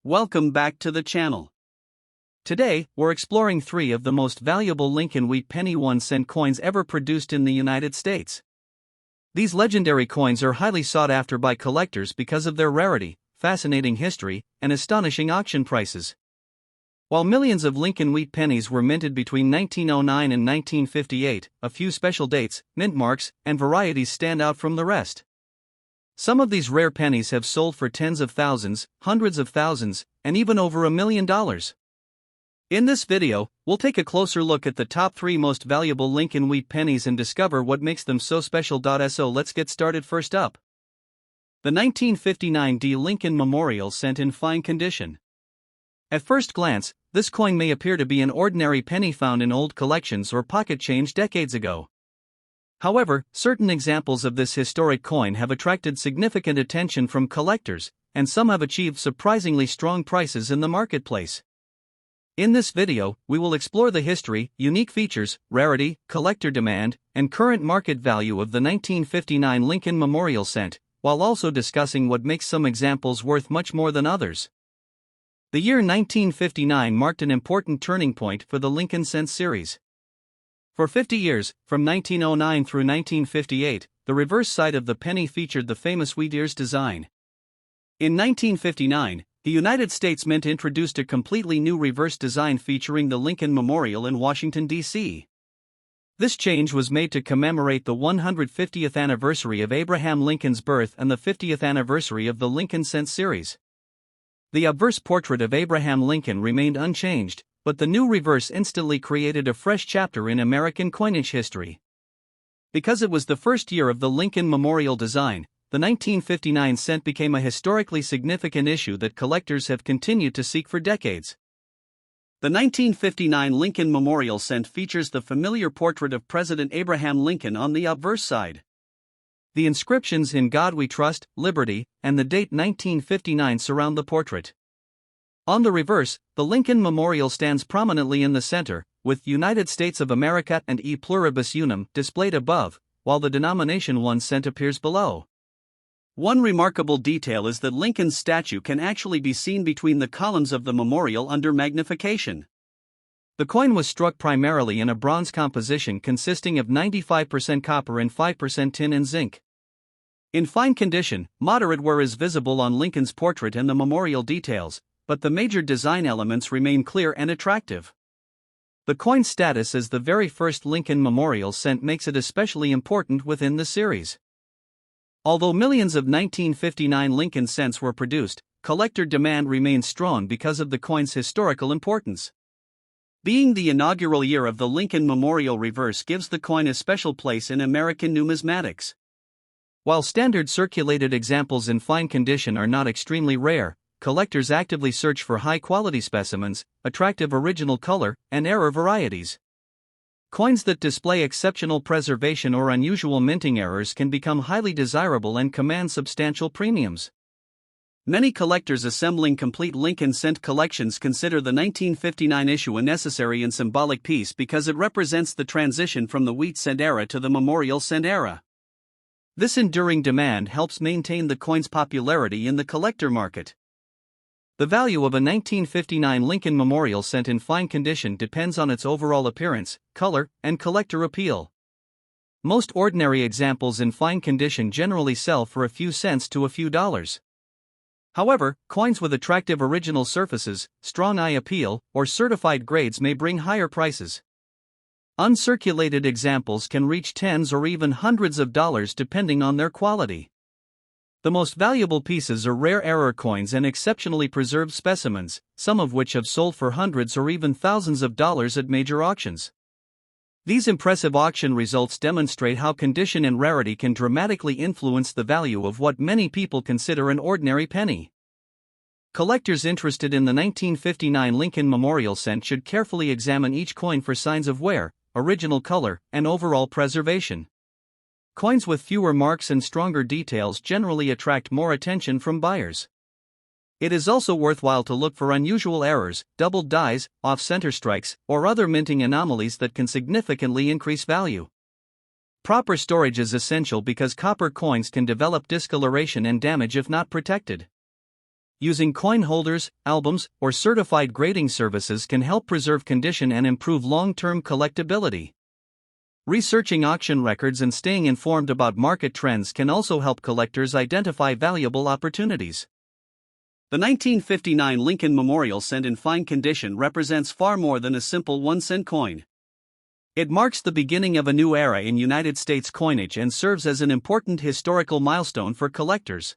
Welcome back to the channel. Today, we're exploring 3 of the most valuable Lincoln Wheat Penny 1-cent coins ever produced in the United States. These legendary coins are highly sought after by collectors because of their rarity, fascinating history, and astonishing auction prices. While millions of Lincoln Wheat Pennies were minted between 1909 and 1958, a few special dates, mint marks, and varieties stand out from the rest. Some of these rare pennies have sold for tens of thousands, hundreds of thousands, and even over $1 million. In this video, we'll take a closer look at the top 3 most valuable Lincoln Wheat Pennies and discover what makes them so special. So let's get started. First up, the 1959 D. Lincoln Memorial Cent in fine condition. At first glance, this coin may appear to be an ordinary penny found in old collections or pocket change decades ago. However, certain examples of this historic coin have attracted significant attention from collectors, and some have achieved surprisingly strong prices in the marketplace. In this video, we will explore the history, unique features, rarity, collector demand, and current market value of the 1959 Lincoln Memorial Cent, while also discussing what makes some examples worth much more than others. The year 1959 marked an important turning point for the Lincoln Cent series. For 50 years, from 1909 through 1958, the reverse side of the penny featured the famous wheat ears design. In 1959, the United States Mint introduced a completely new reverse design featuring the Lincoln Memorial in Washington, D.C. This change was made to commemorate the 150th anniversary of Abraham Lincoln's birth and the 50th anniversary of the Lincoln Cent series. The obverse portrait of Abraham Lincoln remained unchanged, but the new reverse instantly created a fresh chapter in American coinage history. Because it was the first year of the Lincoln Memorial design, the 1959 cent became a historically significant issue that collectors have continued to seek for decades. The 1959 Lincoln Memorial Cent features the familiar portrait of President Abraham Lincoln on the obverse side. The inscriptions "In God We Trust," "Liberty," and the date 1959 surround the portrait. On the reverse, the Lincoln Memorial stands prominently in the center, with "United States of America" and "E Pluribus Unum" displayed above, while the denomination 1 cent appears below. One remarkable detail is that Lincoln's statue can actually be seen between the columns of the memorial under magnification. The coin was struck primarily in a bronze composition consisting of 95% copper and 5% tin and zinc. In fine condition, moderate wear is visible on Lincoln's portrait and the memorial details, but the major design elements remain clear and attractive. The coin's status as the very first Lincoln Memorial Cent makes it especially important within the series. Although millions of 1959 Lincoln Cents were produced, collector demand remains strong because of the coin's historical importance. Being the inaugural year of the Lincoln Memorial reverse gives the coin a special place in American numismatics. While standard circulated examples in fine condition are not extremely rare, collectors actively search for high-quality specimens, attractive original color, and error varieties. Coins that display exceptional preservation or unusual minting errors can become highly desirable and command substantial premiums. Many collectors assembling complete Lincoln Cent collections consider the 1959 issue a necessary and symbolic piece because it represents the transition from the wheat cent era to the memorial cent era. This enduring demand helps maintain the coin's popularity in the collector market. The value of a 1959 Lincoln Memorial Cent in fine condition depends on its overall appearance, color, and collector appeal. Most ordinary examples in fine condition generally sell for a few cents to a few dollars. However, coins with attractive original surfaces, strong eye appeal, or certified grades may bring higher prices. Uncirculated examples can reach tens or even hundreds of dollars depending on their quality. The most valuable pieces are rare error coins and exceptionally preserved specimens, some of which have sold for hundreds or even thousands of dollars at major auctions. These impressive auction results demonstrate how condition and rarity can dramatically influence the value of what many people consider an ordinary penny. Collectors interested in the 1959 Lincoln Memorial Cent should carefully examine each coin for signs of wear, original color, and overall preservation. Coins with fewer marks and stronger details generally attract more attention from buyers. It is also worthwhile to look for unusual errors, doubled dies, off-center strikes, or other minting anomalies that can significantly increase value. Proper storage is essential because copper coins can develop discoloration and damage if not protected. Using coin holders, albums, or certified grading services can help preserve condition and improve long-term collectability. Researching auction records and staying informed about market trends can also help collectors identify valuable opportunities. The 1959 Lincoln Memorial Cent in fine condition represents far more than a simple 1-cent coin. It marks the beginning of a new era in United States coinage and serves as an important historical milestone for collectors.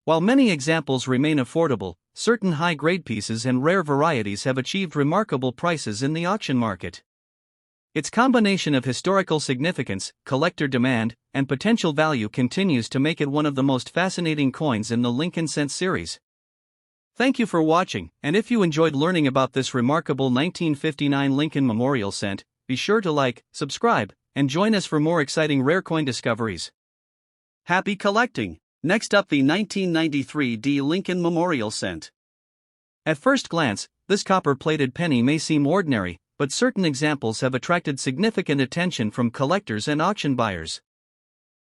While many examples remain affordable, certain high-grade pieces and rare varieties have achieved remarkable prices in the auction market. Its combination of historical significance, collector demand, and potential value continues to make it one of the most fascinating coins in the Lincoln Cent series. Thank you for watching, and if you enjoyed learning about this remarkable 1959 Lincoln Memorial Cent, be sure to like, subscribe, and join us for more exciting rare coin discoveries. Happy collecting! Next up, the 1993 D Lincoln Memorial Cent. At first glance, this copper-plated penny may seem ordinary, but certain examples have attracted significant attention from collectors and auction buyers.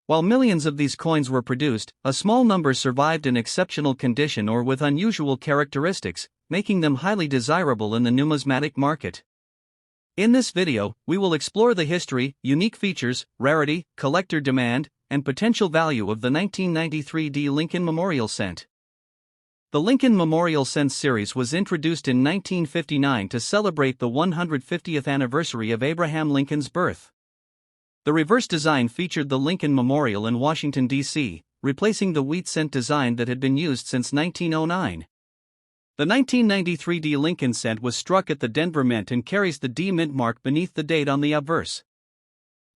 While millions of these coins were produced, a small number survived in exceptional condition or with unusual characteristics, making them highly desirable in the numismatic market. In this video, we will explore the history, unique features, rarity, collector demand, and potential value of the 1993 D Lincoln Memorial Cent. The Lincoln Memorial Cent series was introduced in 1959 to celebrate the 150th anniversary of Abraham Lincoln's birth. The reverse design featured the Lincoln Memorial in Washington, D.C., replacing the wheat cent design that had been used since 1909. The 1993 D Lincoln Cent was struck at the Denver Mint and carries the D Mint mark beneath the date on the obverse.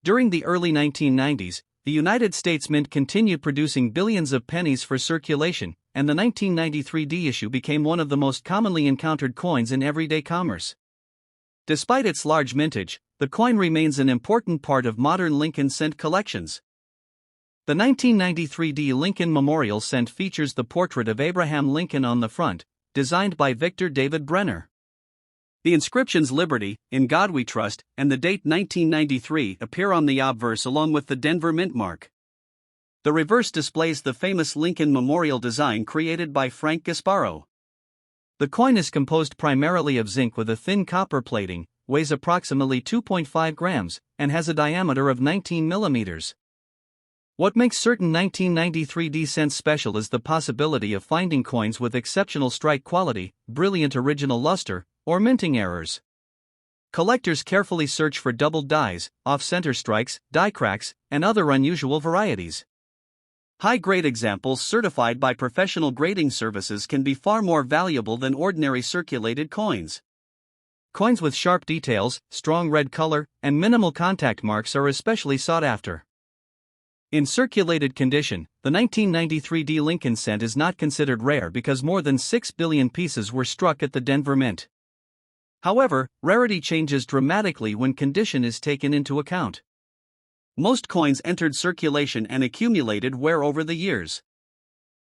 During the early 1990s, the United States Mint continued producing billions of pennies for circulation, and the 1993 D issue became one of the most commonly encountered coins in everyday commerce. Despite its large mintage, the coin remains an important part of modern Lincoln Cent collections. The 1993 D Lincoln Memorial Cent features the portrait of Abraham Lincoln on the front, designed by Victor David Brenner. The inscriptions "Liberty, in God We Trust," and the date 1993 appear on the obverse along with the Denver Mint mark. The reverse displays the famous Lincoln Memorial design created by Frank Gasparo. The coin is composed primarily of zinc with a thin copper plating, weighs approximately 2.5 grams, and has a diameter of 19 millimeters. What makes certain 1993 D cents special is the possibility of finding coins with exceptional strike quality, brilliant original luster, or minting errors. Collectors carefully search for doubled dies, off-center strikes, die cracks, and other unusual varieties. High-grade examples certified by professional grading services can be far more valuable than ordinary circulated coins. Coins with sharp details, strong red color, and minimal contact marks are especially sought after. In circulated condition, the 1993 D Lincoln Cent is not considered rare because more than 6 billion pieces were struck at the Denver Mint. However, rarity changes dramatically when condition is taken into account. Most coins entered circulation and accumulated wear over the years.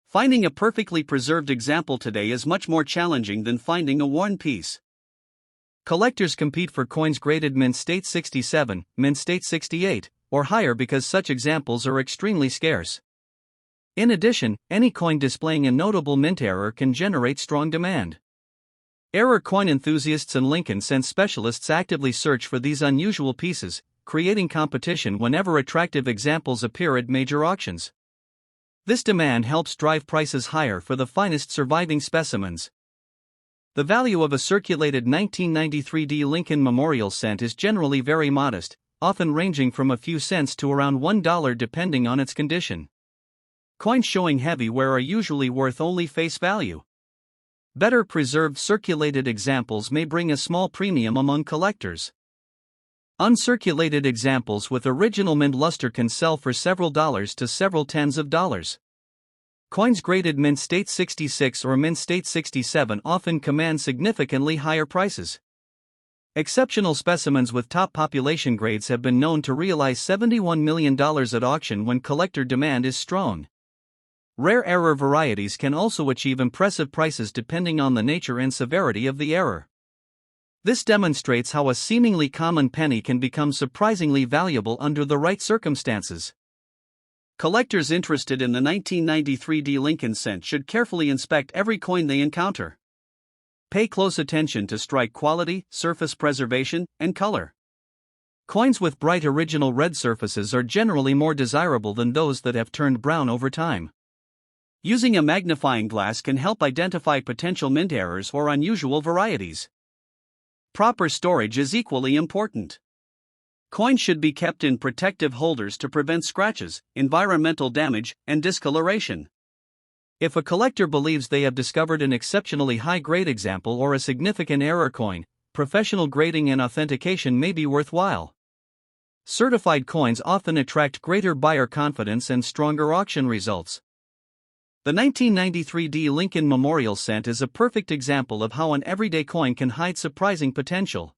Finding a perfectly preserved example today is much more challenging than finding a worn piece. Collectors compete for coins graded mint state 67, mint state 68, or higher because such examples are extremely scarce. In addition, any coin displaying a notable mint error can generate strong demand. Error coin enthusiasts and Lincoln Cent specialists actively search for these unusual pieces, creating competition whenever attractive examples appear at major auctions. This demand helps drive prices higher for the finest surviving specimens. The value of a circulated 1993 D Lincoln Memorial Cent is generally very modest, often ranging from a few cents to around $1 depending on its condition. Coins showing heavy wear are usually worth only face value. Better preserved circulated examples may bring a small premium among collectors. Uncirculated examples with original mint luster can sell for several dollars to several tens of dollars. Coins graded mint state 66 or mint state 67 often command significantly higher prices. Exceptional specimens with top population grades have been known to realize $71 million at auction when collector demand is strong. Rare error varieties can also achieve impressive prices depending on the nature and severity of the error. This demonstrates how a seemingly common penny can become surprisingly valuable under the right circumstances. Collectors interested in the 1993 D Lincoln cent should carefully inspect every coin they encounter. Pay close attention to strike quality, surface preservation, and color. Coins with bright original red surfaces are generally more desirable than those that have turned brown over time. Using a magnifying glass can help identify potential mint errors or unusual varieties. Proper storage is equally important. Coins should be kept in protective holders to prevent scratches, environmental damage, and discoloration. If a collector believes they have discovered an exceptionally high-grade example or a significant error coin, professional grading and authentication may be worthwhile. Certified coins often attract greater buyer confidence and stronger auction results. The 1993 D Lincoln Memorial Cent is a perfect example of how an everyday coin can hide surprising potential.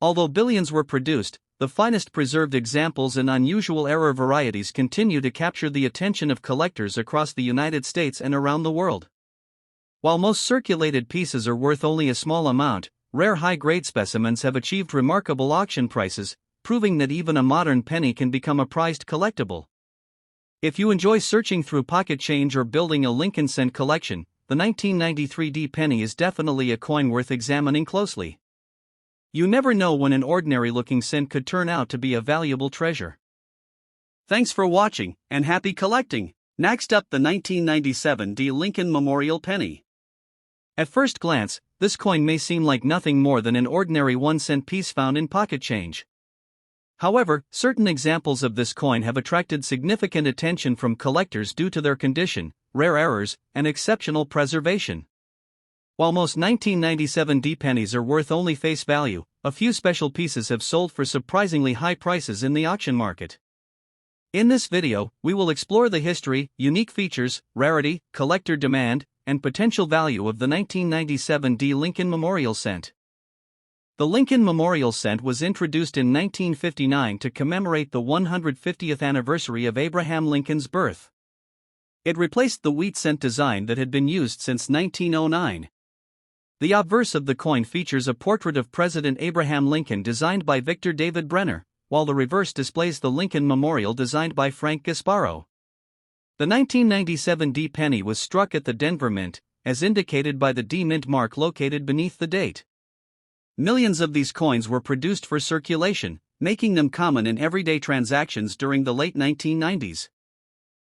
Although billions were produced, the finest preserved examples and unusual error varieties continue to capture the attention of collectors across the United States and around the world. While most circulated pieces are worth only a small amount, rare high-grade specimens have achieved remarkable auction prices, proving that even a modern penny can become a prized collectible. If you enjoy searching through pocket change or building a Lincoln cent collection, the 1993 D penny is definitely a coin worth examining closely. You never know when an ordinary-looking cent could turn out to be a valuable treasure. Thanks for watching, and happy collecting! Next up, the 1997 D Lincoln Memorial Penny. At first glance, this coin may seem like nothing more than an ordinary 1-cent piece found in pocket change. However, certain examples of this coin have attracted significant attention from collectors due to their condition, rare errors, and exceptional preservation. While most 1997 D pennies are worth only face value, a few special pieces have sold for surprisingly high prices in the auction market. In this video, we will explore the history, unique features, rarity, collector demand, and potential value of the 1997 D Lincoln Memorial Cent. The Lincoln Memorial Cent was introduced in 1959 to commemorate the 150th anniversary of Abraham Lincoln's birth. It replaced the wheat cent design that had been used since 1909. The obverse of the coin features a portrait of President Abraham Lincoln designed by Victor David Brenner, while the reverse displays the Lincoln Memorial designed by Frank Gasparo. The 1997 D penny was struck at the Denver Mint, as indicated by the D Mint mark located beneath the date. Millions of these coins were produced for circulation, making them common in everyday transactions during the late 1990s.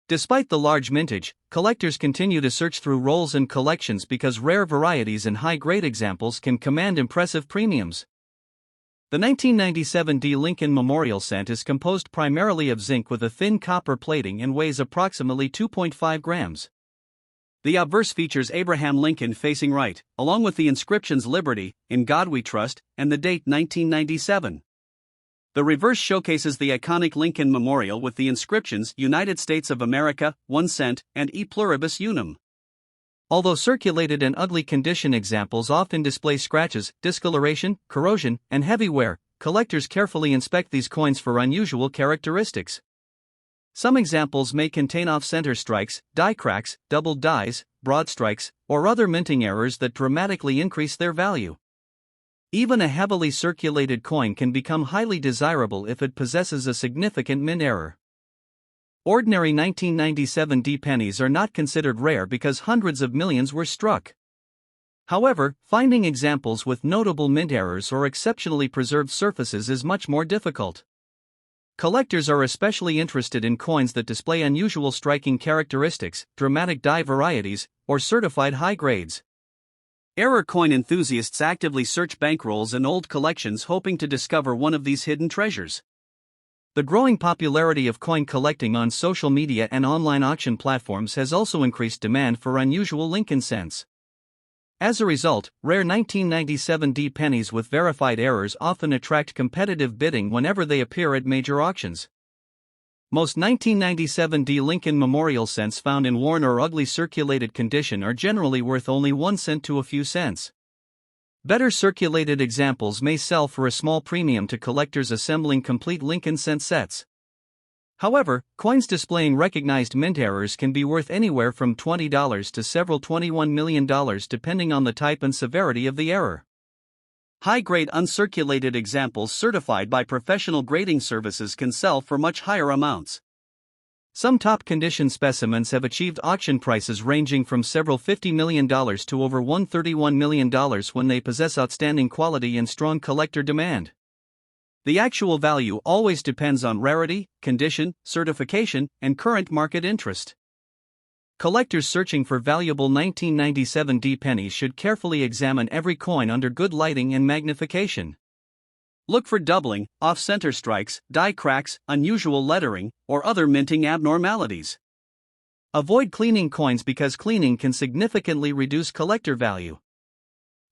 Despite the large mintage, collectors continue to search through rolls and collections because rare varieties and high-grade examples can command impressive premiums. The 1997 D Lincoln Memorial Cent is composed primarily of zinc with a thin copper plating and weighs approximately 2.5 grams. The obverse features Abraham Lincoln facing right, along with the inscriptions Liberty, In God We Trust, and the date 1997. The reverse showcases the iconic Lincoln Memorial with the inscriptions United States of America, 1 cent, and E Pluribus Unum. Although circulated and ugly condition examples often display scratches, discoloration, corrosion, and heavy wear, collectors carefully inspect these coins for unusual characteristics. Some examples may contain off-center strikes, die cracks, doubled dies, broad strikes, or other minting errors that dramatically increase their value. Even a heavily circulated coin can become highly desirable if it possesses a significant mint error. Ordinary 1997 D pennies are not considered rare because hundreds of millions were struck. However, finding examples with notable mint errors or exceptionally preserved surfaces is much more difficult. Collectors are especially interested in coins that display unusual striking characteristics, dramatic die varieties, or certified high grades. Error coin enthusiasts actively search bankrolls and old collections hoping to discover one of these hidden treasures. The growing popularity of coin collecting on social media and online auction platforms has also increased demand for unusual Lincoln cents. As a result, rare 1997 D pennies with verified errors often attract competitive bidding whenever they appear at major auctions. Most 1997 D Lincoln Memorial cents found in worn or ugly circulated condition are generally worth only 1 cent to a few cents. Better circulated examples may sell for a small premium to collectors assembling complete Lincoln cent sets. However, coins displaying recognized mint errors can be worth anywhere from $20 to several $21 million depending on the type and severity of the error. High-grade uncirculated examples certified by professional grading services can sell for much higher amounts. Some top condition specimens have achieved auction prices ranging from several $50 million to over $131 million when they possess outstanding quality and strong collector demand. The actual value always depends on rarity, condition, certification, and current market interest. Collectors searching for valuable 1997 D pennies should carefully examine every coin under good lighting and magnification. Look for doubling, off-center strikes, die cracks, unusual lettering, or other minting abnormalities. Avoid cleaning coins because cleaning can significantly reduce collector value.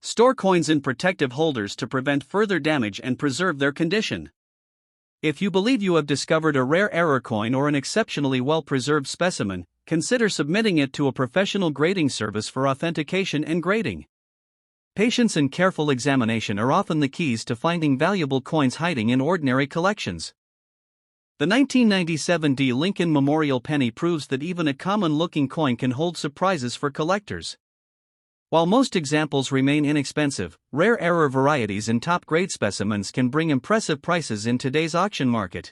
Store coins in protective holders to prevent further damage and preserve their condition. If you believe you have discovered a rare error coin or an exceptionally well-preserved specimen, consider submitting it to a professional grading service for authentication and grading. Patience and careful examination are often the keys to finding valuable coins hiding in ordinary collections. The 1997 D Lincoln Memorial Penny proves that even a common-looking coin can hold surprises for collectors. While most examples remain inexpensive, rare error varieties and top-grade specimens can bring impressive prices in today's auction market.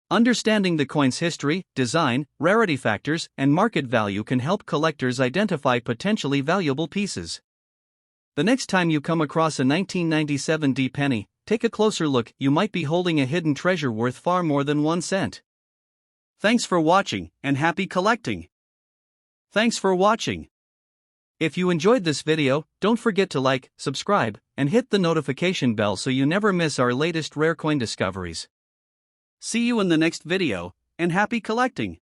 Understanding the coin's history, design, rarity factors, and market value can help collectors identify potentially valuable pieces. The next time you come across a 1997 D penny, take a closer look. You might be holding a hidden treasure worth far more than 1 cent. Thanks for watching, and happy collecting! Thanks for watching. If you enjoyed this video, don't forget to like, subscribe, and hit the notification bell so you never miss our latest rare coin discoveries. See you in the next video, and happy collecting!